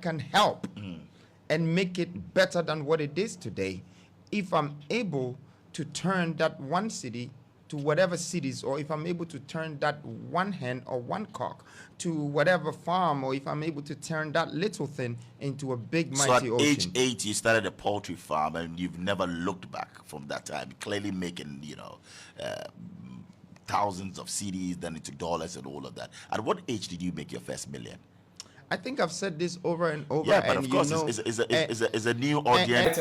can help and make it better than what it is today if I'm able to turn that one city to whatever cities, or if I'm able to turn that one hen or one cock to whatever farm, or if I'm able to turn that little thing into a big mighty ocean. So at age 8, you started a poultry farm, and you've never looked back from that time. Clearly making, thousands of CDs, then into dollars and all of that. At what age did you make your first million? I think I've said this over and over. Yeah, but of course, it's a new audience.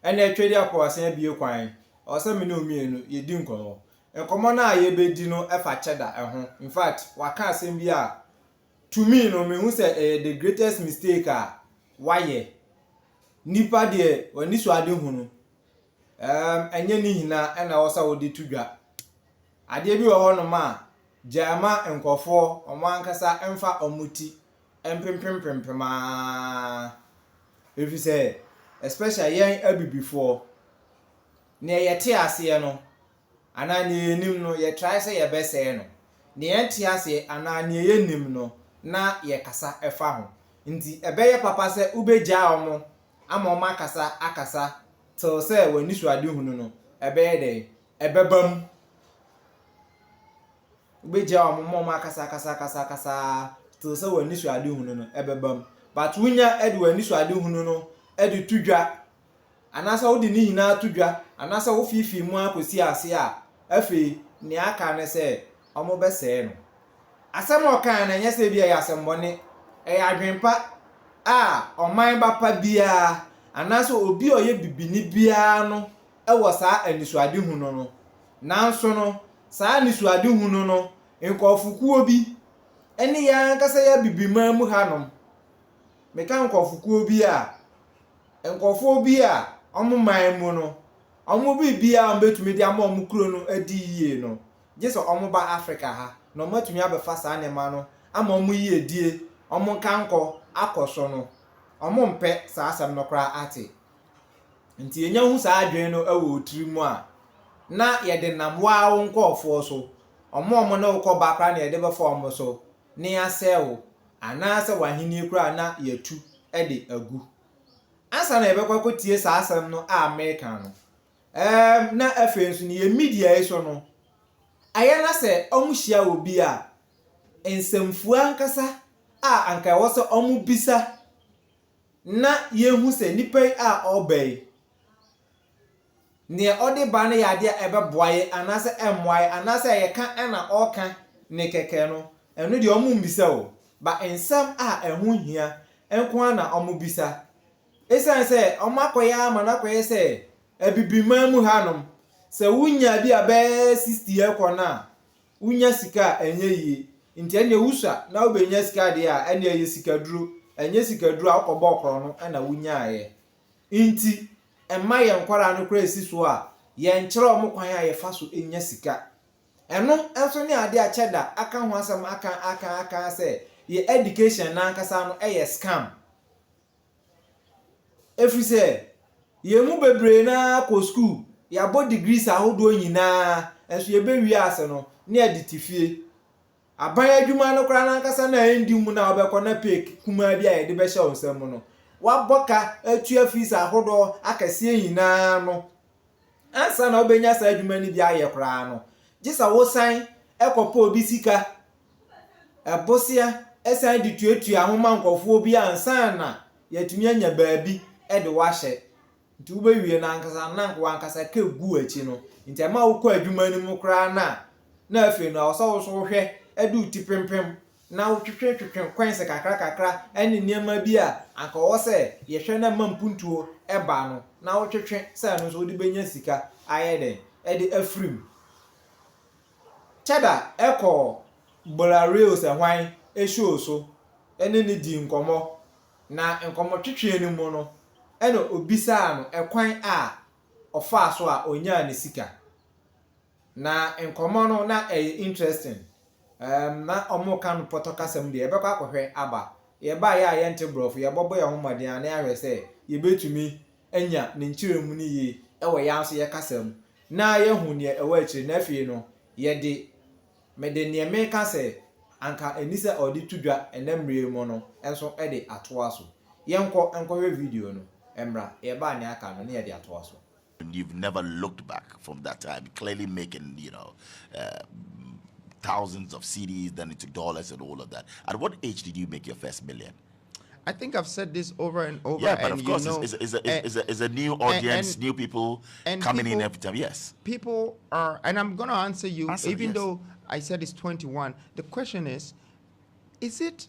And I trade up for a be quine, or some no me, you didn't come. And come on, I be dino ever cheddar. In fact, what can't seem be to me, no me who said the greatest mistake why nipa de when this was doing and yenina and I also did to ga. I did you a one ma, Jama and Kofo, or Mancasa, Enfa or Muti, and Pim. If you say, especially young Abby before near your tears, no, and I knew no, ye try say your best, no, near tears, and I near him no, na ye cassa a farm. Indeed, a bear papa said, Ube Jamo, I'm on my cassa, acassa, till say when this were doing no, a bear day, a bebum. Ube Jamo, Mama cassa, till say when this were doing no, a bebum. But when ya Edwin, this were doing no. Edu tudwa anasa wo de ni hina tudwa anasa wo fifi mu akosi ase a afi ne aka ne se omo be se no asem okan na nyese bia ya asembone adwenpa oman bapa bia anasa obi oye bibini bia no wo saa anisuade hu no nanso no saa anisuade hu no nkofukuo bi ene ya nkasa ya bibima mu hanom meka nkofukuo bi enkofo bi omo man mu no omo bi betumi di ama omo kuro no adi yie no je so omo ba Africa ha no matumi abefa saa ne ma no ama omo yie die omo kanko akoso no omo mpe saa asem no kra ate nti enya hu saa adwen no ewo otiri mu na ye de namwa wo nkofo so omo na wo ba kra na ye de befa omo so ne asewo anase wahini kra na yetu de agu asa na ebekwa tie saa asem no America no na afensu ni media iso no aya na se omuhia obi ensemfu ankasa anka wo se omubisa na yehu se nipa obey ne ode ba na yade ebeboaye anase emwaye anase yeka na oka ne keke no eno de omumbisa o ba ensam ehu hia enko na omubisa esan se omakoya manakoye se ebibima mu hanom se wunya bi abe 60 ekona wunya sika enye yi nti ene wusa na obenya sika de ene ye sika duro enye sika duro akobo okoro no na wunya aye nti emma ye nkwara no kra esi so ye nkyere omkwan ye fa so enya sika eno enso ne ade acheda aka ho asem aka se ye education na nkasa no eye scam. Every say ye mu bebre na ko school ya bo degrees ahodo nyina enso ye be wi ase no ne editifie aban adwuma no kra na nkasa na endi mu na obekọ na pek kuma bia ye de be hye onsam no wa boka atu fees ahodo akase nyina no ansa na obenya sa adwuma ni bia ye kra no gisa wo san ekopo obi sika ebosia esan di tuatu ahoma nkofo obi ansa na yatumi anya baabi ede wahye nti wo bewie na ankasa na nko ankasa ka gu achi no nti ama wo kɔ adwuma ni mu kra na afi no awso so hwɛ ede uti pempem na wo twetwe kwanse kakra ene niema bi anka wo se ye hwɛ na mampuntuo eba no na wo twetwe se no so wo de benya sika ayede ede afrim chada eko bolare se hwan ehwo so ene ni di nkomo na nkomo twetwe ni mu no eno obisa no ekwan ofa so onya ne sika na nkomo no na interesting na omo kan potokasem de ebekwa akohwe aba ye ba ya ye ntebrofu ye bobo ye homade an ya hwe se ye betumi enya ne nkyiremu ni ye ewe ya so ye kasem na ye hu ne ewe akiri na afie no ye de mede ne me ka se anka eni sɛ ɔde tudwa ɛnam mmere mu no ɛnso ɛde atoa so yɛnkɔ video no emra yɛba ne aka no ne yɛde atoa so. And you've never looked back from that time, clearly making, thousands of CDs, then into dollars and all of that. At what age did you make your first million? I think I've said this over and over. Yeah, but and of course, you know, it's a new audience, new people coming in every time. Yes. People are, and I'm going to answer you, even yes. though I said it's 21. The question is it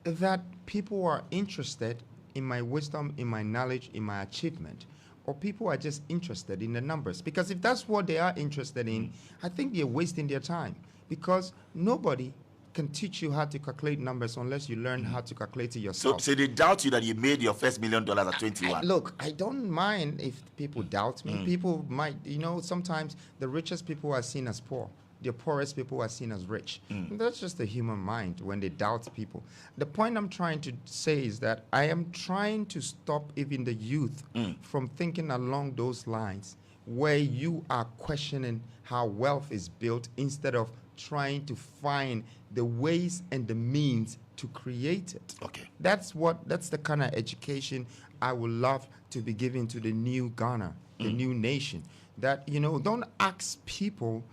that people are interested in my wisdom, in my knowledge, in my achievement, or people are just interested in the numbers? Because if that's what they are interested in, I think they're wasting their time, because nobody can teach you how to calculate numbers unless you learn how to calculate it yourself. So they doubt you that you made your first $1 million at 21. Look, I don't mind if people doubt me. People might, sometimes the richest people are seen as poor. The poorest people are seen as rich. That's just the human mind when they doubt people. The point I'm trying to say is that I am trying to stop even the youth from thinking along those lines, where you are questioning how wealth is built instead of trying to find the ways and the means to create it. Okay. That's the kind of education I would love to be giving to the new Ghana, the new nation. That, don't ask people,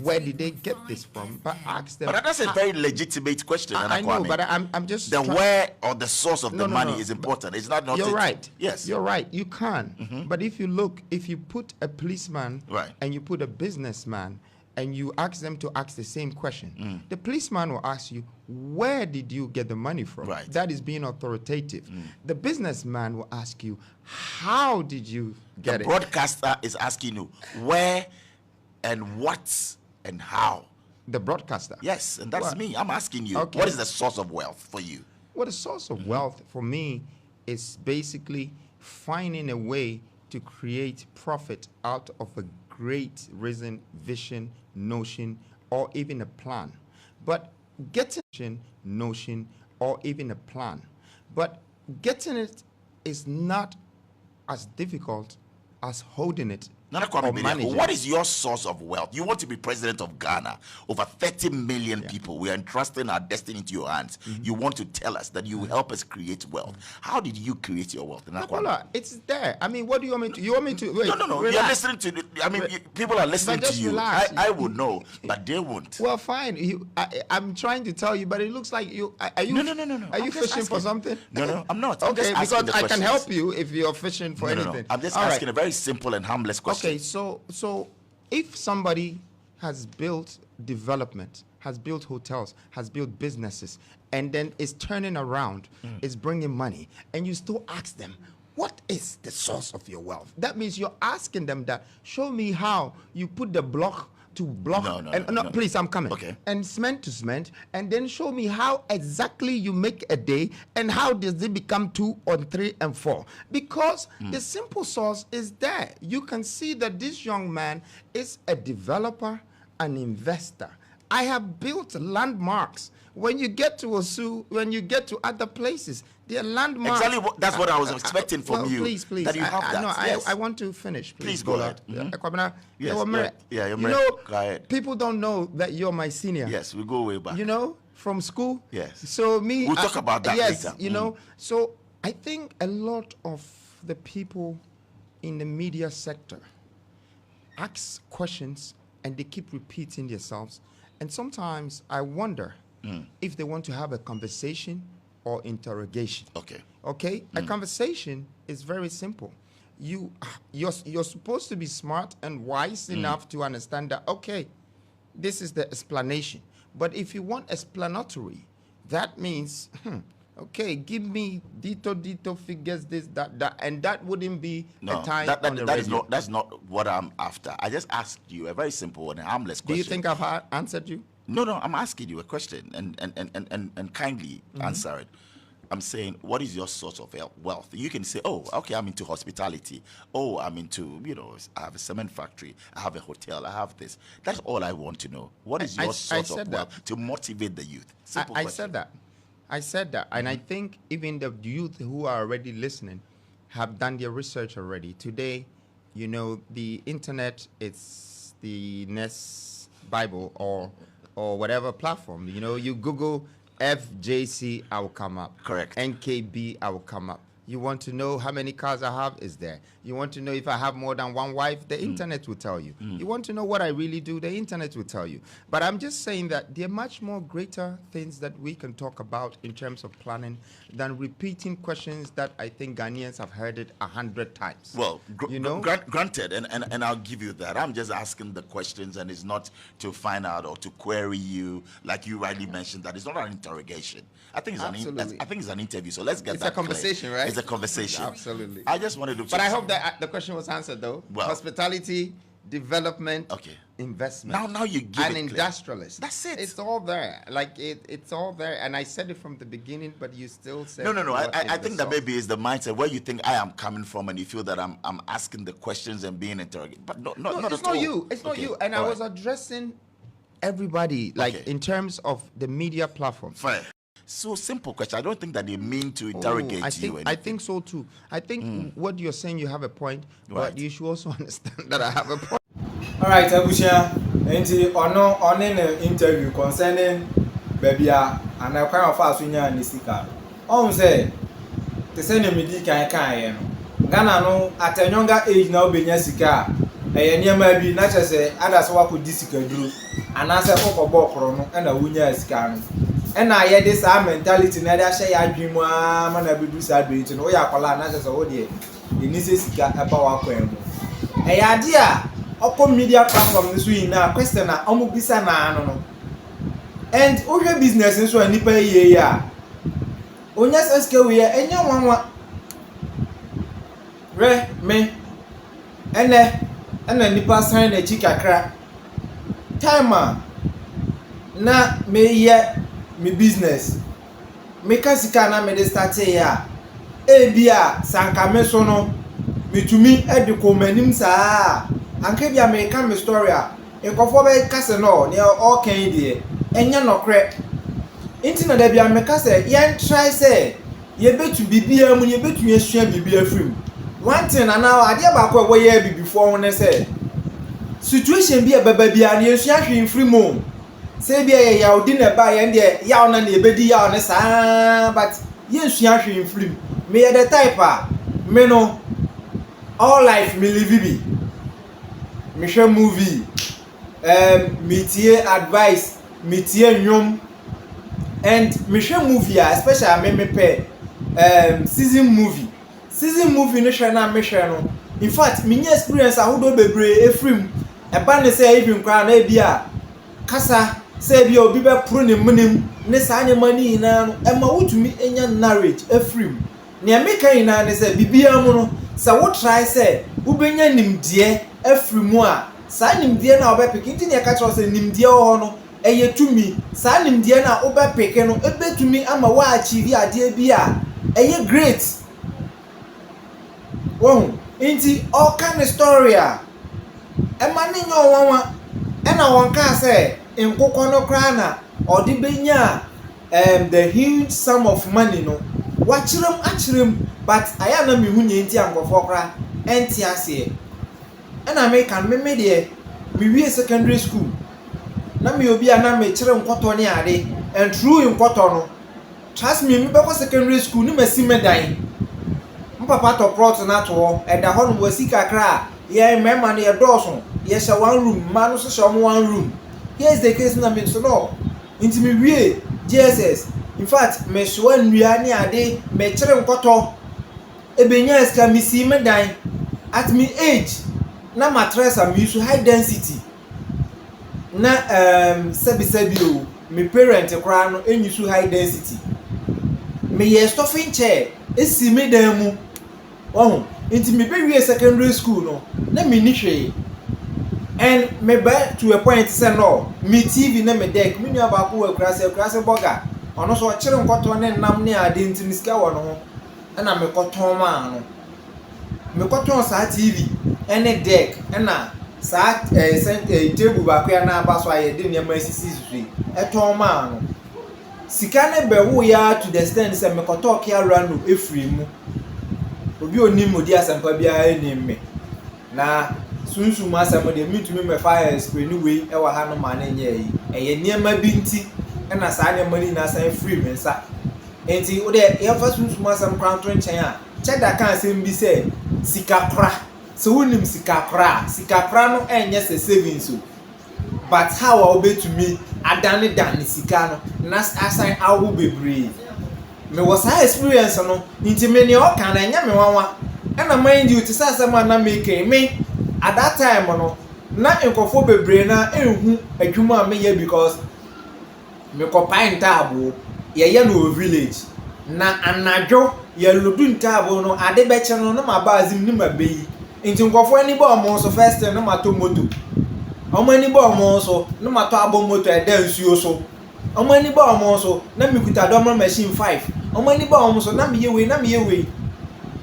where did they get this from? But ask them. But that's a very legitimate question. I know, but I'm just the where or the source of the money is important. It's not. You're right. Yes, you're right. You can. But if you put a policeman and you put a businessman and you ask them to ask the same question, the policeman will ask you, where did you get the money from? Right. That is being authoritative. The businessman will ask you, how did you get it? The broadcaster is asking you, where and what and how. The broadcaster? Yes, and that's me. I'm asking you, Okay. What is the source of wealth for you? Well, the source of wealth for me is basically finding a way to create profit out of a great reason, vision, notion, or even a plan. But getting notion or even a plan, but getting it is not as difficult as holding it. Nana Kwame Bediako, what is your source of wealth? You want to be president of Ghana. Over 30 million people. We are entrusting our destiny into your hands. You want to tell us that you will help us create wealth. How did you create your wealth? Nicola, it's there. I mean, what do you want me to? You want me to? Wait, no. Relax. You're listening to. People are listening to you. Relax. I would know, but they won't. Well, fine. I'm trying to tell you, but it looks like you. Are you? No. Are you fishing for something? No, I'm not. Okay, because I can help you if you're fishing for anything. No. I'm just asking a very simple and harmless question. Okay, so if somebody has built development, has built hotels, has built businesses, and then is turning around, is bringing money, and you still ask them, what is the source of your wealth? That means you're asking them that, show me how you put the block to block. No, please, I'm coming. Okay. And cement to cement, and then show me how exactly you make a day, and how does it become 2 or 3 and 4? Because the simple source is there. You can see that this young man is a developer, an investor. I have built landmarks. When you get to Osu, when you get to other places, they are landmarks. Exactly, that's what I was expecting from you. Please. That you have that. No, yes. I want to finish. Please go ahead. Yes, you're go ahead. People don't know that you're my senior. Yes, we go way back. From school. Yes. So we'll talk about that later. So I think a lot of the people in the media sector ask questions and they keep repeating themselves. And sometimes I wonder if they want to have a conversation or interrogation. Okay? A conversation is very simple. You're supposed to be smart and wise enough to understand that, okay, this is the explanation. But if you want explanatory, that means, okay, give me dito figures, this, that, and that wouldn't be a time on the radio. That's not what I'm after. I just asked you a very simple and harmless question. Do you think I've answered you? No, I'm asking you a question and kindly answer it. I'm saying, what is your source of wealth? You can say, oh, okay, I'm into hospitality. Oh, I'm into, I have a cement factory. I have a hotel. I have this. That's all I want to know. What is your source of wealth to motivate the youth? Simple question. I said that. And I think even the youth who are already listening have done their research already. Today, the internet, it's the next Bible, or or whatever platform. You know, you Google FJC, I will come up. Correct. NKB, I will come up. You want to know how many cars I have? Is there. You want to know if I have more than one wife? The internet will tell you. You want to know what I really do? The internet will tell you. But I'm just saying that there are much more greater things that we can talk about in terms of planning than repeating questions that I think Ghanaians have heard it 100 times. Well, you know? Granted, and I'll give you that. I'm just asking the questions, and it's not to find out or to query you, like you rightly mentioned. That it's not an interrogation. I think it's an interview. So let's get it's that a conversation, clear. right? It's a conversation. Absolutely. I just wanted to. But I hope that the question was answered, though. Well, hospitality, development, okay, investment. Now you give an it industrialist. That's it. It's all there. Like it's all there. And I said it from the beginning, but you still said no. I think that maybe is the mindset where you think I am coming from, and you feel that I'm asking the questions and being interrogated. But no, it's not you. It's not you. And I was addressing everybody, like in terms of the media platform. Fine. So simple question. I don't think that they mean to interrogate you. I think so too. I think what you're saying, you have a point, but you should also understand that I have a point. All right, Abusia. On an interview concerning baby and I kind of fast when you're in Nisika. Say the same me can Ghana no at a younger age now being Sika. Near maybe not just say others work with this group and answer for Bokrono and a winner scan. And I had this mentality, neither say I dream one and I do sad being to know Yakola, not as a old year. The Nissis got a power queen. A idea, open media platform this week now, question, Omubisa no. And all your business is one nipper year. Onyas SK we are any one. Re me and then nipper sign a chica crack. Timer na me yet. Me business me kasika na me de start here bia sanka me so no me tumi ediko manim saa anka bia me ka me story a enkofo be kase no ne all kan die enya nokre intina da bia me kase yen try say ye betu bibia mu ye betu yesua bibia frim one thing na now ade ba ko we ye bi before one say situation bia baba bia ne yesua hwe frim o say be ya odi na ba ya ndie ya ona na ebedi ya ona saa but ye sua hwe film me the type me no all life me live bi me share movie me tie advice me tie nyom and me share movie especially me pay season movie no share na me share no in fact me new experience ahodo bebre efrim e ba ne say even kwa na bia kasa say bi obi be pro ne munim ne sa anya mani ina no e ma wutumi enya narrate afrim ne ameka ina ne say bibia mu no sa wo try say wo benya nimdie afrimu a sa nimdie na obepeke nti ne ka tro say nimdie ho no eye tumi sa nimdie na obepeke no ebetumi ama wa achieve ade bia eye great wo nti all kind of story a e ma ne nyo wanwa e na won ka say in Kokono Krana or the Benya the huge sum of money no watch them but I am me hunye nti angofo kra enti ase and I make an me there me secondary school na me obi ana me kire nkoto ne ade and through nkoto no trust me be ko secondary school ni masi medan mpapa to plot na to e da ho no wasi kakra ye mema ne ye doso ye sha one room man so sha one room. Here's the case na me so no inti me wie GSS in fact me so anua ni ade me kire nkoto ebenya eska mi si medan at me age na mattress am use high density na sebi o me parent kra no use high density me ye stuffing chair esi me dan mu oh inti me be wie secondary school no na me ni hwe. And me back to a point say no me TV na me deck me nua ba ko wa kurase burger ono so kire nkoto ne nam ne ade ntimi sika wo no na me koton ma no me koton sa TV ene deck na sa table ba ko ya na ba so aye de ne ma sisi sisi eton ma no sika ne be wo ya to the stand say me koton ke ara no efiri mu obi oni modi asampa bia eni me na sunsun asɛm de mitumi me fire spray ni wei e wa ha no ma na nye yi eye niema bi nti e na saa niema ni na san free me nsa enti wo de ye fa sunsun asɛm kwanto nkyɛn a cheda kan asɛm bi sɛ sika kora so wonim sika kora no enye se savings o but how a obetumi adane dan sika no na asan awo bebree me was high experience no nti me ne o kan na nya me wanwa e na mind you to say asɛm na make me at that time no na nkofo bebree na enhu adwuma me ye because me kopai ntabo ye no village na anadwo ye lodu ntabo no ade be che no ma bazim ni mabeyi nti nkofo ani ba omo so first time no mato moto omo ani ba omo so no mato abo moto e da nsuo so omo ani ba omo so na mikuta double machine 5 omo ani ba omo so na me ye we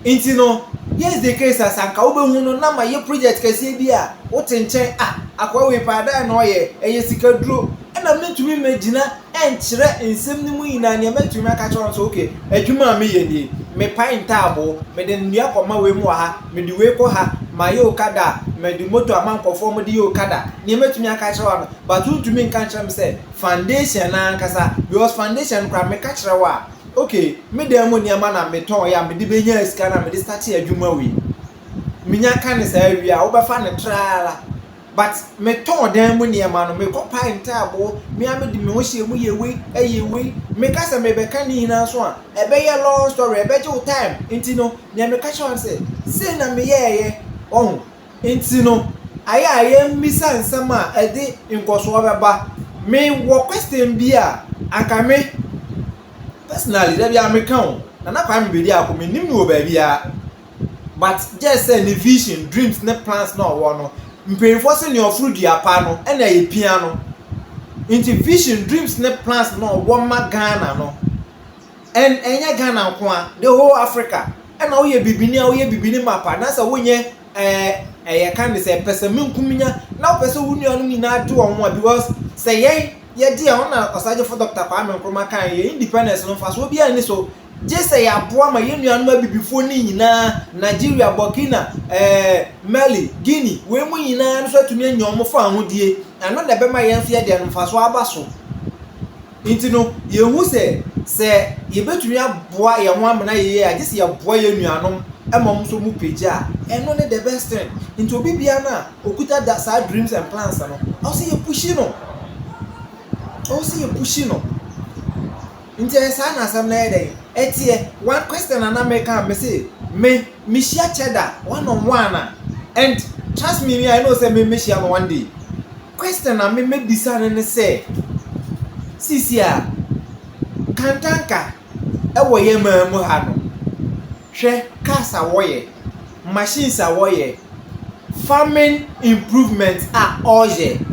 nti no yes the case as anka obehu no na ma ye project kase bi a wo tenchen akwa we pada na oye eye sika duro na metumi magina enkyere ensem ni mu yina ne metumi aka kyerɛ so okay adwuma me ye die me pine table me de nnua koma we mu ha me de we ko ha ma ye okada me de moto amankofo mo de ye okada ne metumi aka kyerɛ no but ntumi nka kyerɛ me say foundation na nkasa because foundation kwa me ka kyerɛ wa okay me dem mo niam na me ton ya me de benya sika na me de start adwuma we minya ka ne sa wi a wo be fa ne trial but me ton dem mo niam no me ko pine table me am de me ho hye mu ye we me ka se me be ka ni na so a e be ye long story e be je time enti no ne me ka chon say na me ye oh enti no aye mbisa nsam a e de nkoso obeba me wo question bi a aka me personally that be American na Kwame Bediako me nim no ba bia but just say the vision dreams ne plans no wo no mpemfo se ne ofru duapa no e na ye pia no into vision dreams ne plans no wo ma Ghana no and enya Ghana ko a the whole Africa e na wo ye bibini mapa na say wo nye ye kan de say pese menkuminya na wo pese wo nuanu ni na ade wo ho because say ye dia ona osaje for Dr. Kwame Nkrumah kan ye independence no fa so bia ni so je say ya boa ma ye nuanu abibifo ni nyina Nigeria Burkina Mali Guinea we mu nyina no so atumi anyom fo ahodie ano na be ma ye nso ye de no fa so aba so intino ye hu se ye betumi aboa ye ho amana ye a je se ye boa ye nuanu emom so mu page a eno ne the best thing into obi bia na okuta that side dreams and plans no o say ye pushi no Inte sa na asam na ede etie one question na make am say me share cheddar one on one and trust me I know say me share one day question na me bisa ne say sisi a kantanka e wo ye mamu ha no hwe kasa wo ye machines a wo ye farming improvements are oje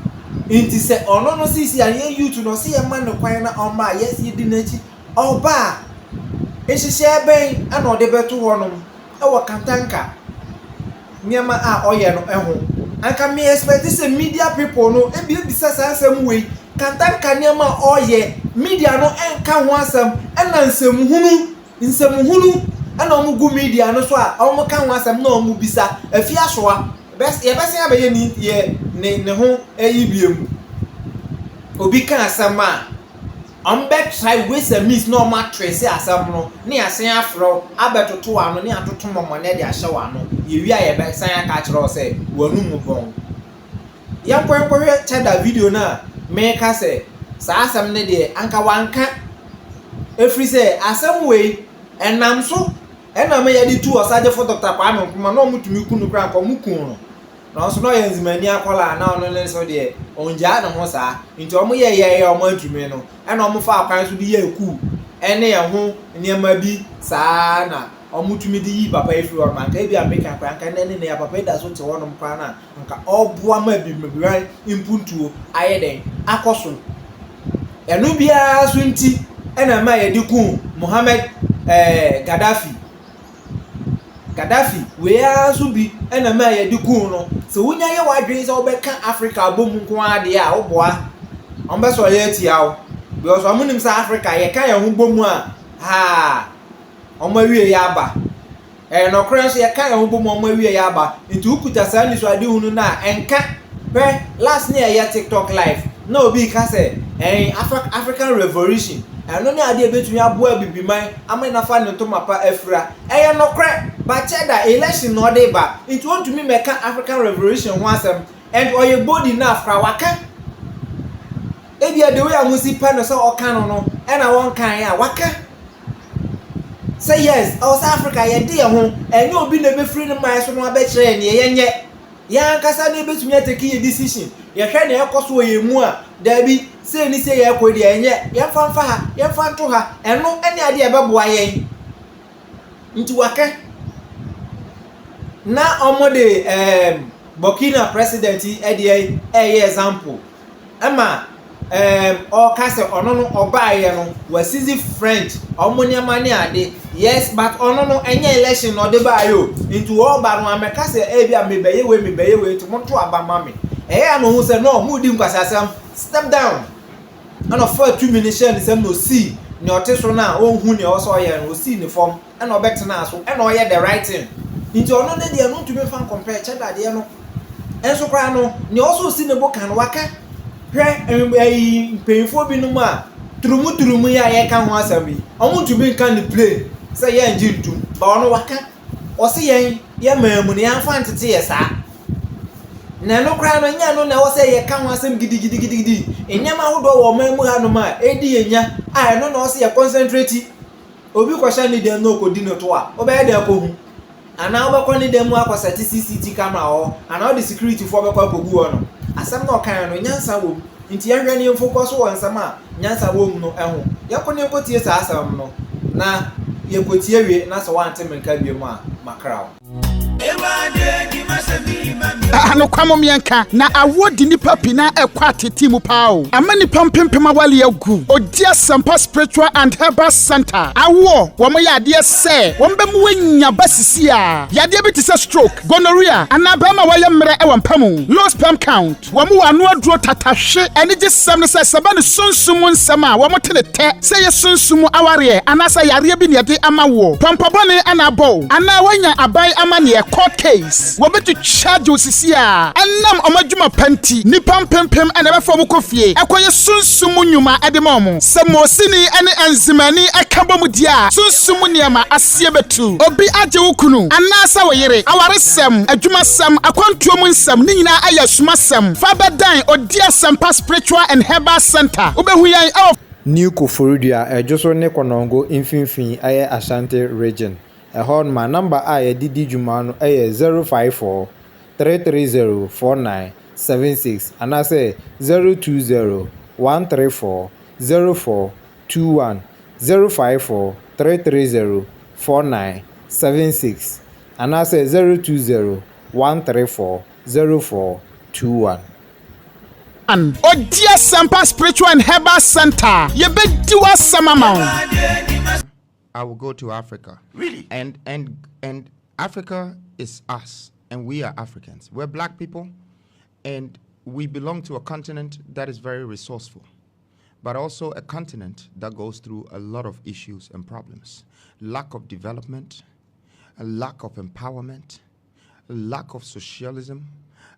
inti se ono no sisi anye youth no se ye man kwan na oma yes ye di nachi oba ehihye ben ana ode beto honom e wo kantanka nyama a oye no eho anka me expect say media people no e bi bisa asem we kantanka nyama oye media no enka ho asem ena nsem hunu ana omugu media no so a omu ka ho asem na omu bisa afi asoa best ye best ya be ye ni ye ne ho eyibiem obi kan asama on back side we say miss no mattress asam no ne asen afro abetoto ano ne atoto momone de ahye wa no ye wi aye be san aka kire say wanu mu bon ya kwenkwe chada video na me ka say sa asam ne de anka wanka efri say asam we enam so enam ye di tu osaje for Dr. Kwame Nkrumah no mutumi kunu kra ko mukun no na so no ye nzimani akola na ono le so de onja na ho sa nti omo ye omo atumi no ena omo fa akwan so di ye ku ene ye ho niam bi sa na omo tumi di yi papa efri o man ka bi ameka kwa nka ne ne ya papa da so te wonom kwa na nka oboa ma bi mebiran impuntuo aye den akoso enu bia so nti ena ma ye di ku Mohammed Gaddafi we aso bi ena ma ye di ku no so wunya ye wadwen se obeka Africa bom nko ade a oboa ombe so ye tia o because amunim sa Africa ye kan ye ho bom a ha omawie ya aba no kran so ye kan ho bom mo awie ya ba nti ukuta saa ni so ade hunu na enka pe last year ya TikTok live na obi ka say African revolution eno ni ade betumi aboa bibiman ama na fa ne to mapa afura no kran ba cheda election no dey ba nti want to me make African revolution ho asem and oye body na afra waka ebia de we amusi pa no so oka no na won kan ya waka say yes South Africa ye dey ho enye obi na be free no mai so no abekire ne yenye ya nkasa na ebetumi atake ye decision ye hwe na ekoso ye mu a da bi say ni say ye kodi enye ye fanfa ha ye fanto ha eno ene ade e beboa yen nti waka na omode Burkina president ede example ama or kase ono no obaye no wasizi French omoniama ne ade yes but ono no enye election no de bayo into all ba no ameka se bia mebeye we to monto abama me no hu se no mu di nkwasasam step down and for 2 minutes share sem no see ne oteso na onhu ne oso ye no see ne form and obetena so and oye the right thing into ono ne de no to me fan compare cheda de no enso kra no ne also see ne bokan waka hwe painful bi no ma turumu ya ye kan ho asabi omo to be kan play say ye njintu ba ono waka o se ye mamu ne anfa ntete ye sa na no kra no nya no na wo say ye kan ho asam gidi enyama hodo wo mamu ha no ma edi enya no na wo say ye concentrate obi ko sha ni dem no ko di no to a o be dey ko hu ana wo be ko ni dem akosa CCTV camera ho ana the security for be ko akogu ho no asam na okan no nyansa wo nti ya hwani focus wo nsam a nyansa wo mu no eho yakone kotie sa asam no na yekotie wie na so wante menka bie mu a makrawo ano kwamo mienka na awodi nipa pina ekwa tete mu pao amani pampempema wale agu odia sampa spiritual and herbal center awo wo mo yade se wo mbe mu wanya basisi a yade bi tise stroke gonorrhea anaba ma waye mre e wampamu low sperm count wo mo wano aduro tatahwe ene je sam ne se saba ne sunsum nsam a wo mo tenete se ye sunsum aware anasa yare bi ne yade amawo pampabone anabo ana wanya abai amane court case wo betu charge osisia anam omadwuma panti ni pampempem ana be fo kofie ekoye sunsum nyuma edemom se mosini ene enzimani akabom dia sunsum niama asie betu obi age wukunu anasa woyere awaresem adwumasem akwantuom nsem ni nyina ayasumasem fa bedan odia sampa spiritual and herbal center obehu yan New Koforidua ejoso ne konongo infinfin aye Ashanti region ehon ma number a didi juma no 054 330 4976 anase 020 134 0421 054 330 4976 anase 020 134 0421 Odia Sampa Spiritual and Herbal Center. You be do us some amount. I will go to Africa. Really? And Africa is us, and we are Africans. We're black people, and we belong to a continent that is very resourceful, but also a continent that goes through a lot of issues and problems. Lack of development, a lack of empowerment, a lack of socialism,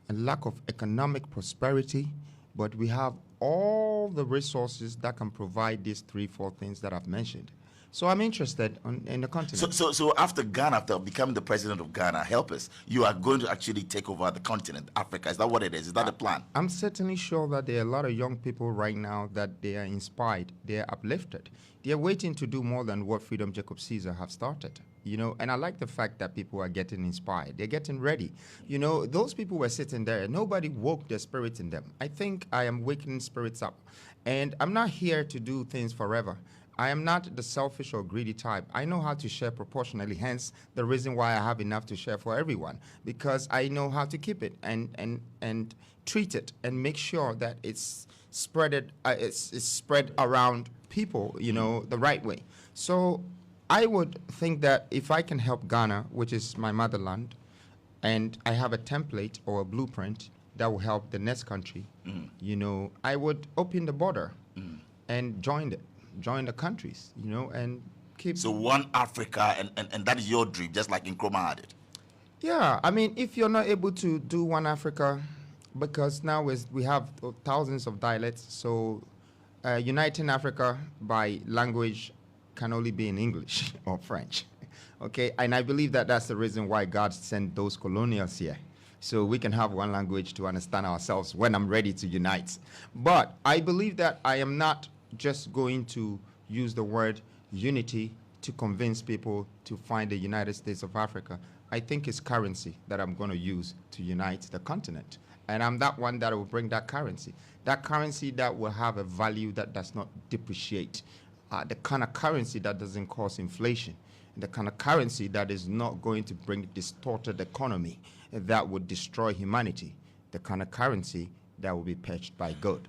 a lack of economic prosperity, but we have all the resources that can provide these 3-4 things that I've mentioned. So I'm interested in the continent. So after Ghana, after becoming the president of Ghana, help us, you are going to actually take over the continent, Africa. Is that what it is? Is that the plan? I'm certainly sure that there are a lot of young people right now that they are inspired, they are uplifted. They are waiting to do more than what Freedom Jacob Caesar have started. And I like the fact that people are getting inspired. They're getting ready. Those people were sitting there. Nobody woke the spirit in them. I think I am wakening spirits up. And I'm not here to do things forever. I am not the selfish or greedy type. I know how to share proportionally, hence the reason why I have enough to share for everyone, because I know how to keep it and treat it and make sure that it's spread around people, the right way. So I would think that if I can help Ghana, which is my motherland, and I have a template or a blueprint that will help the next country, I would open the border and join the countries, and So one Africa, and that is your dream, just like Nkrumah had it. Yeah, I mean, if you're not able to do one Africa, because now we have thousands of dialects, so uniting Africa by language can only be in English or French. Okay, and I believe that that's the reason why God sent those colonials here, so we can have one language to understand ourselves when I'm ready to unite. But I believe that I am not just going to use the word unity to convince people to find the United States of Africa. I think it's currency that I'm going to use to unite the continent. And I'm that one that will bring that currency that will have a value that does not depreciate, the kind of currency that doesn't cause inflation, the kind of currency that is not going to bring distorted economy that would destroy humanity, the kind of currency that will be patched by God.